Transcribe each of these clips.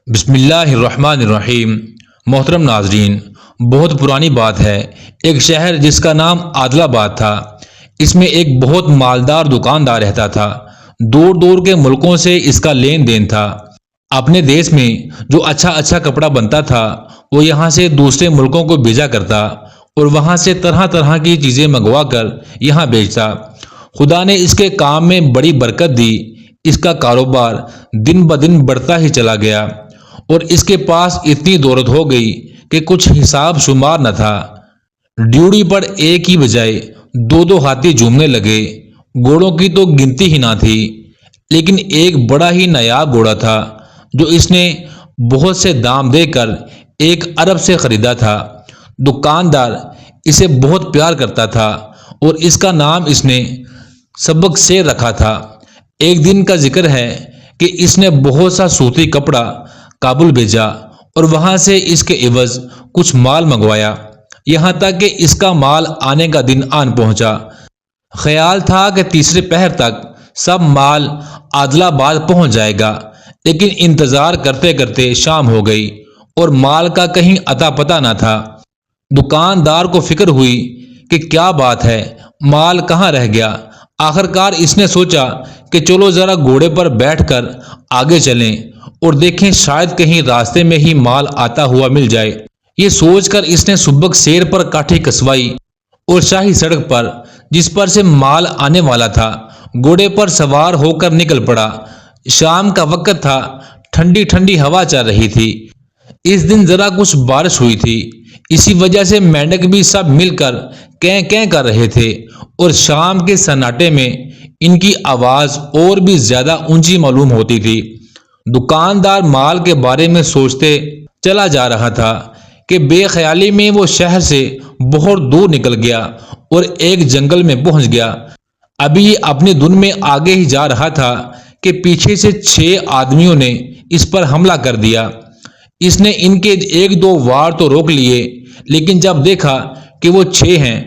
بسم اللہ الرحمن الرحیم۔ محترم ناظرین، بہت پرانی بات ہے، ایک شہر جس کا نام عادل آباد تھا، اس میں ایک بہت مالدار دکاندار رہتا تھا۔ دور دور کے ملکوں سے اس کا لین دین تھا۔ اپنے دیش میں جو اچھا کپڑا بنتا تھا وہ یہاں سے دوسرے ملکوں کو بھیجا کرتا اور وہاں سے طرح طرح کی چیزیں منگوا کر یہاں بیچتا۔ خدا نے اس کے کام میں بڑی برکت دی، اس کا کاروبار دن بدن بڑھتا ہی چلا گیا اور اس کے پاس اتنی دولت ہو گئی کہ کچھ حساب شمار نہ تھا۔ ڈیوڑی پر ایک ہی بجائے دو ہاتھی جھومنے لگے۔ گھوڑوں کی تو گنتی ہی نہ تھی، لیکن ایک بڑا ہی نایاب گھوڑا تھا جو اس نے بہت سے دام دے کر 1 ارب سے خریدا تھا۔ دکاندار اسے بہت پیار کرتا تھا اور اس کا نام اس نے سبق سیر رکھا تھا۔ ایک دن کا ذکر ہے کہ اس نے بہت سا سوتی کپڑا کابل بھیجا اور وہاں سے اس کے عوض کچھ مال منگوایا، یہاں تک کہ اس کا مال آنے کا دن آن پہنچا۔ خیال تھا کہ تیسرے پہر تک سب مال عادل آباد پہنچ جائے گا، لیکن انتظار کرتے کرتے شام ہو گئی اور مال کا کہیں اتا پتہ نہ تھا۔ دکاندار کو فکر ہوئی کہ کیا بات ہے، مال کہاں رہ گیا۔ آخرکار اس نے سوچا کہ چلو ذرا گھوڑے پر بیٹھ کر آگے چلیں اور دیکھیں شاید کہیں راستے میں ہی مال آتا ہوا مل جائے۔ یہ سوچ کر اس نے سبق سیر پر کاٹھی کسوائی اور شاہی سڑک پر جس پر سے مال آنے والا تھا گھوڑے پر سوار ہو کر نکل پڑا۔ شام کا وقت تھا، ٹھنڈی ٹھنڈی ہوا چل رہی تھی۔ اس دن ذرا کچھ بارش ہوئی تھی، اسی وجہ سے مینڈک بھی سب مل کر کیں کیں کر رہے تھے اور شام کے سناٹے میں ان کی آواز اور بھی زیادہ اونچی معلوم ہوتی تھی۔ دکاندار مال کے بارے میں سوچتے چلا جا رہا تھا کہ بے خیالی میں وہ شہر سے بہت دور نکل گیا اور ایک جنگل میں پہنچ گیا۔ ابھی یہ اپنے دھن میں آگے ہی جا رہا تھا کہ پیچھے سے 6 آدمیوں نے اس پر حملہ کر دیا۔ اس نے ان کے 1-2 وار تو روک لیے، لیکن جب دیکھا کہ وہ 6 ہیں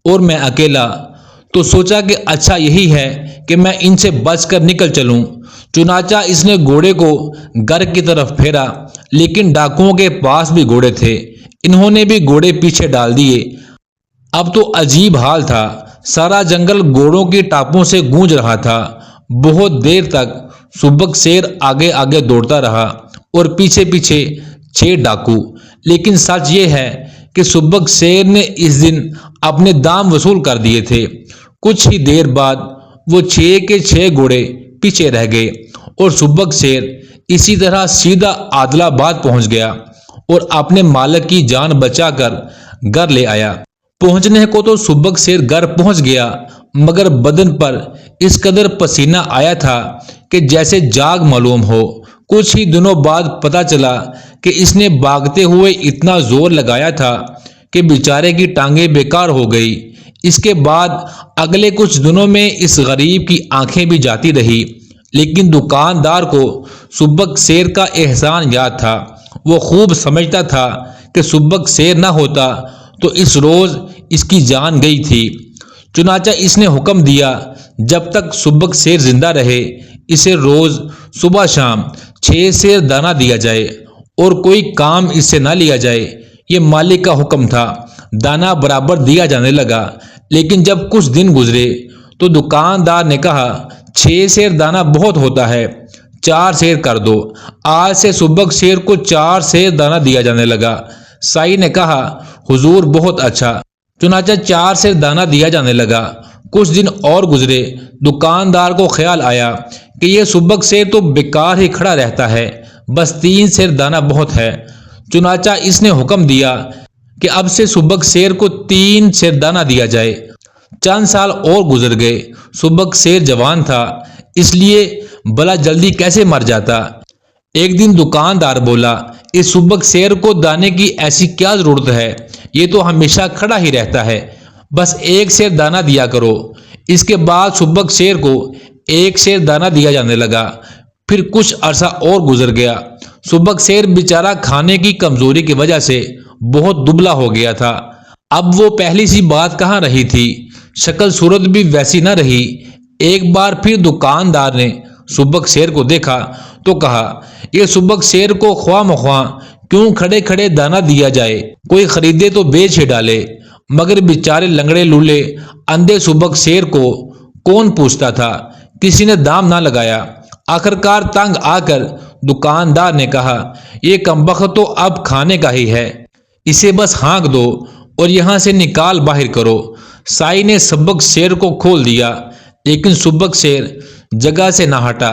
اور میں اکیلا، تو سوچا کہ اچھا یہی ہے کہ میں ان سے بچ کر نکل چلوں۔ چنانچہ اس نے گھوڑے کو گھر کی طرف پھیرا، لیکن ڈاکوؤں کے پاس بھی گھوڑے تھے، انہوں نے بھی گھوڑے پیچھے ڈال دیے۔ اب تو عجیب حال تھا، سارا جنگل گھوڑوں کی ٹاپوں سے گونج رہا تھا۔ بہت دیر تک سبق سیر آگے آگے دوڑتا رہا اور پیچھے پیچھے 6 ڈاکو، لیکن سچ یہ ہے کہ سبق سیر نے اس دن اپنے دام وصول کر دیے تھے۔ کچھ ہی دیر بعد وہ 6 کے 6 گھوڑے پیچھے رہ گئے اور سبق سیر اسی طرح سیدھا عادل آباد پہنچ گیا اور اپنے مالک کی جان بچا کر گھر لے آیا۔ پہنچنے کو تو سبق سیر گھر پہنچ گیا، مگر بدن پر اس قدر پسینہ آیا تھا کہ جیسے جاگ معلوم ہو۔ کچھ ہی دنوں بعد پتہ چلا کہ اس نے بھاگتے ہوئے اتنا زور لگایا تھا کہ بیچارے کی ٹانگیں بیکار ہو گئی۔ اس کے بعد اگلے کچھ دنوں میں اس غریب کی آنکھیں بھی جاتی رہی، لیکن دکاندار کو سبق سیر کا احسان یاد تھا۔ وہ خوب سمجھتا تھا کہ سبق سیر نہ ہوتا تو اس روز اس کی جان گئی تھی۔ چنانچہ اس نے حکم دیا جب تک سبق سیر زندہ رہے اسے روز صبح شام 6 سیر دانہ دیا جائے اور کوئی کام اس سے نہ لیا جائے۔ یہ مالک کا حکم تھا۔ دانہ برابر دیا جانے لگا، لیکن جب کچھ دن گزرے تو دکاندار نے کہا 6 سیر دانہ بہت ہوتا ہے، 4 سیر کر دو۔ آج سے سبق سیر کو 4 سیر دانہ دیا جانے لگا۔ سائی نے کہا حضور بہت اچھا۔ چنانچہ 4 سیر دانہ دیا جانے لگا۔ کچھ دن اور گزرے، دکاندار کو خیال آیا کہ یہ سبق سیر تو بیکار ہی کھڑا رہتا ہے، بس 3 سیر دانہ بہت ہے۔ چنانچہ اس نے حکم دیا کہ اب سے سبق سیر کو 3 سیر دانہ دیا جائے۔ چند سال اور گزر گئے۔ سبق سیر جوان تھا، اس لیے بلا جلدی کیسے مر جاتا۔ ایک دن دکاندار بولا اس سبق سیر کو دانے کی ایسی کیا ضرورت ہے، یہ تو ہمیشہ کھڑا ہی رہتا ہے، بس 1 سیر دانہ دیا کرو۔ اس کے بعد سبق سیر کو 1 سیر دانہ دیا جانے لگا۔ پھر کچھ عرصہ اور گزر گیا۔ سبق سیر بیچارہ کھانے کی کمزوری کی وجہ سے بہت دبلا ہو گیا تھا۔ اب وہ پہلی سی بات کہاں رہی تھی، شکل صورت بھی ویسی نہ رہی۔ ایک بار پھر دکاندار نے سبک شیر کو دیکھا تو کہا، یہ سبک شیر کو خواہ مخواہ کیوں کھڑے کھڑے دانا دیا جائے، کوئی خریدے تو بیچ ہی ڈالے۔ مگر بیچارے لنگڑے لولے اندھے سبک شیر کو کون پوچھتا تھا، کسی نے دام نہ لگایا۔ آخرکار تنگ آ کر دکاندار نے کہا، یہ کمبخت تو اب کھانے کا ہی ہے، اسے بس ہانک دو اور یہاں سے نکال باہر کرو۔ سائی نے سبک شیر کو کھول دیا، لیکن سبک شیر جگہ سے نہ ہٹا،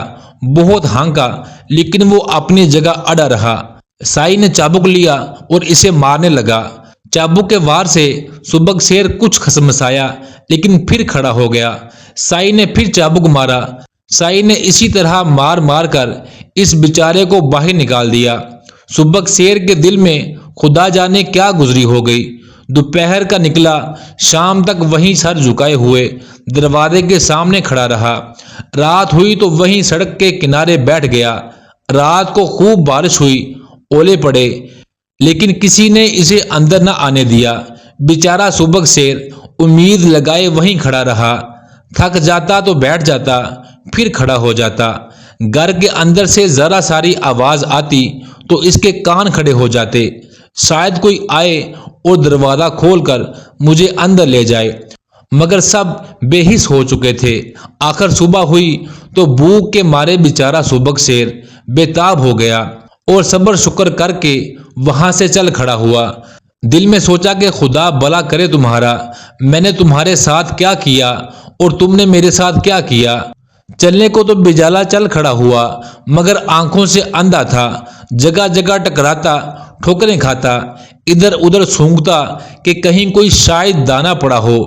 بہت ہانکا لیکن وہ اپنی جگہ اڑا رہا۔ سائی نے چابک لیا اور اسے مارنے لگا۔ چابک کے وار سے سبک شیر کچھ کھسمسایا لیکن پھر کھڑا ہو گیا۔ سائی نے پھر چابک مارا۔ سائی نے اسی طرح مار مار کر اس بیچارے کو باہر نکال دیا۔ سبک شیر کے دل میں خدا جانے کیا گزری ہو گئی۔ دوپہر کا نکلا، شام تک وہیں سر جھکائے ہوئے دروازے کے سامنے کھڑا رہا۔ رات ہوئی تو وہیں سڑک کے کنارے بیٹھ گیا۔ رات کو خوب بارش ہوئی، اولے پڑے، لیکن کسی نے اسے اندر نہ آنے دیا۔ بیچارہ سبک شیر امید لگائے وہیں کھڑا رہا، تھک جاتا تو بیٹھ جاتا، پھر کھڑا ہو جاتا۔ گھر کے اندر سے ذرا ساری آواز آتی تو اس کے کان کھڑے ہو جاتے، شاید کوئی آئے اور دروازہ کھول کر مجھے اندر لے جائے، مگر سب بے حس ہو چکے تھے۔ آخر صبح ہوئی تو بھوک کے مارے بیچارہ سبک شیر بے تاب ہو گیا اور صبر شکر کر کے وہاں سے چل کھڑا ہوا۔ دل میں سوچا کہ خدا بھلا کرے تمہارا، میں نے تمہارے ساتھ کیا کیا اور تم نے میرے ساتھ کیا کیا۔ چلنے کو تو بجالا چل کھڑا ہوا، مگر آنکھوں سے اندھا تھا، جگہ جگہ ٹکراتا، ٹھوکریں کھاتا، ادھر ادھر سونگتا کہ کہیں کوئی شاید دانا پڑا ہو،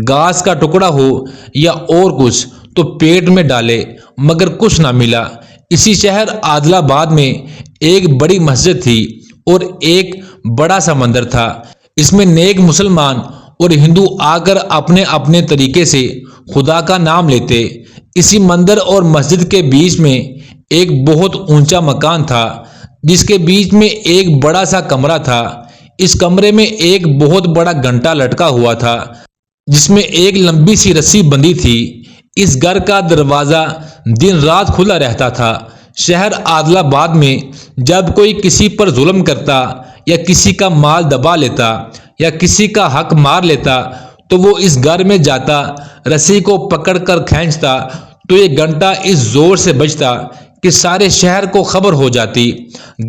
گھاس کا ٹکڑا ہو یا اور کچھ تو پیٹ میں ڈالے، مگر کچھ نہ ملا۔ اسی شہر عادل آباد میں ایک بڑی مسجد تھی اور ایک بڑا سا مندر تھا۔ اس میں نیک مسلمان اور ہندو آ کر اپنے اپنے طریقے سے خدا کا نام لیتے۔ اسی مندر اور مسجد کے بیچ میں ایک بہت اونچا مکان تھا، جس کے بیچ میں ایک بڑا سا کمرہ تھا۔ اس کمرے میں ایک بہت بڑا گھنٹا لٹکا ہوا تھا، جس میں ایک لمبی سی رسی بندھی تھی۔ اس گھر کا دروازہ دن رات کھلا رہتا تھا۔ شہر عادل آباد میں جب کوئی کسی پر ظلم کرتا یا کسی کا مال دبا لیتا یا کسی کا حق مار لیتا تو وہ اس گھر میں جاتا، رسی کو پکڑ کر کھینچتا تو یہ گھنٹا اس زور سے بجتا کہ سارے شہر کو خبر ہو جاتی۔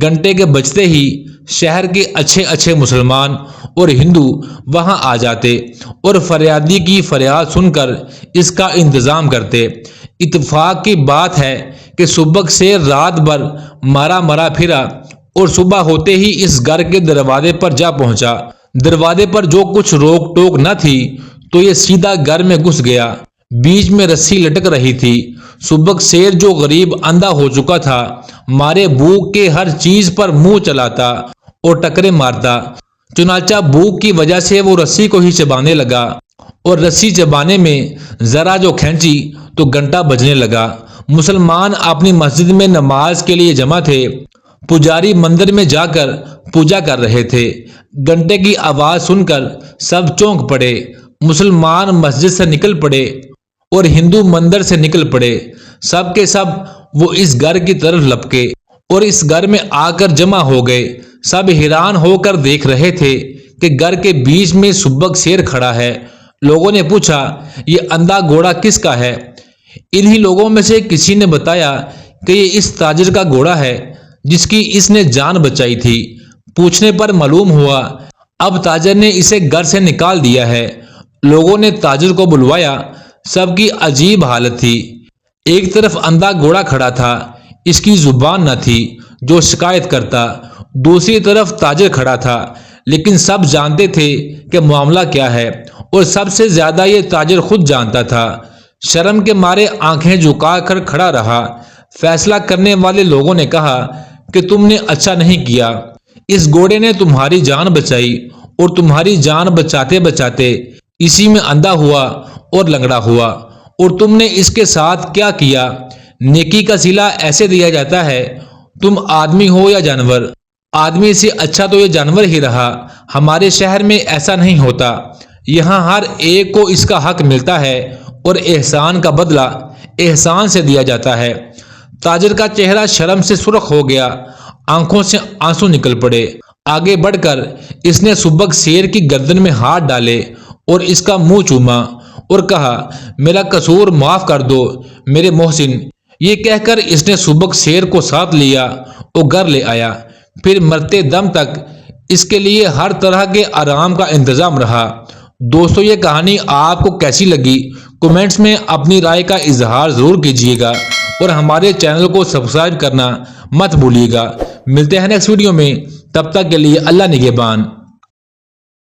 گھنٹے کے بجتے ہی شہر کے اچھے اچھے مسلمان اور ہندو وہاں آ جاتے اور فریادی کی فریاد سن کر اس کا انتظام کرتے۔ اتفاق کی بات ہے کہ سبک شیر رات بھر مارا مرا پھرا اور صبح ہوتے ہی اس گھر کے دروازے پر جا پہنچا۔ دروازے پر جو کچھ روک ٹوک نہ تھی تو یہ سیدھا گھر میں گھس گیا۔ بیچ میں رسی لٹک رہی تھی۔ سبک شیر جو غریب اندھا ہو چکا تھا، مارے بھوک کے ہر چیز پر منہ چلاتا اور ٹکرے مارتا۔ چنانچہ بھوک کی وجہ سے وہ رسی کو ہی چبانے لگا اور رسی چبانے میں ذرا جو کھینچی تو گھنٹا بجنے لگا۔ مسلمان اپنی مسجد میں نماز کے لیے جمع تھے، پجاری مندر میں جا کر پوجا کر رہے تھے۔ گھنٹے کی آواز سن کر سب چونک پڑے۔ مسلمان مسجد سے نکل پڑے اور ہندو مندر سے نکل پڑے۔ سب کے سب وہ اس گھر کی طرف لپکے اور اس گھر میں آ کر جمع ہو گئے۔ سب حیران ہو کر دیکھ رہے تھے کہ گھر کے بیچ میں سبک شیر کھڑا ہے۔ لوگوں نے پوچھا، یہ اندھا گھوڑا کس کا ہے؟ انہی لوگوں میں سے کسی نے بتایا کہ یہ اس تاجر کا گھوڑا ہے جس کی اس نے جان بچائی تھی۔ پوچھنے پر معلوم ہوا اب تاجر نے اسے گھر سے نکال دیا ہے۔ لوگوں نے تاجر کو بلوایا۔ سب کی عجیب حالت تھی۔ ایک طرف اندھا گھوڑا کھڑا تھا، اس کی زبان نہ تھی جو شکایت کرتا۔ دوسری طرف تاجر کھڑا تھا، لیکن سب جانتے تھے کہ معاملہ کیا ہے اور سب سے زیادہ یہ تاجر خود جانتا تھا۔ شرم کے مارے آنکھیں جھکا کر کھڑا رہا۔ فیصلہ کرنے والے لوگوں نے کہا کہ تم نے اچھا نہیں کیا، اس گھوڑے نے تمہاری جان بچائی اور تمہاری جان بچاتے بچاتے اسی میں اندھا ہوا اور لنگڑا ہوا، اور تم نے اس کے ساتھ کیا کیا؟ نیکی کا صلہ ایسے دیا جاتا ہے، تم آدمی ہو یا جانور، آدمی سے اچھا تو یہ جانور ہی رہا۔ ہمارے شہر میں ایسا نہیں ہوتا، یہاں ہر ایک کو اس کا حق ملتا ہے اور احسان کا بدلہ احسان سے دیا جاتا ہے۔ تاجر کا چہرہ شرم سے سرخ ہو گیا، آنکھوں سے آنسو نکل پڑے۔ آگے بڑھ کر اس نے سبک شیر کی گردن میں ہاتھ ڈالے اور اس کا منہ چوما اور کہا، میرا قصور معاف کر دو میرے محسن۔ یہ کہہ کر اس نے سبک شیر کو ساتھ لیا اور گھر لے آیا۔ پھر مرتے دم تک اس کے لیے ہر طرح کے آرام کا انتظام رہا۔ دوستو، یہ کہانی آپ کو کیسی لگی؟ کمنٹس میں اپنی رائے کا اظہار ضرور کیجیے گا اور ہمارے چینل کو سبسکرائب کرنا مت بھولیے گا۔ ملتے ہیں نیکسٹ ویڈیو میں، تب تک کے لیے اللہ نگہبان۔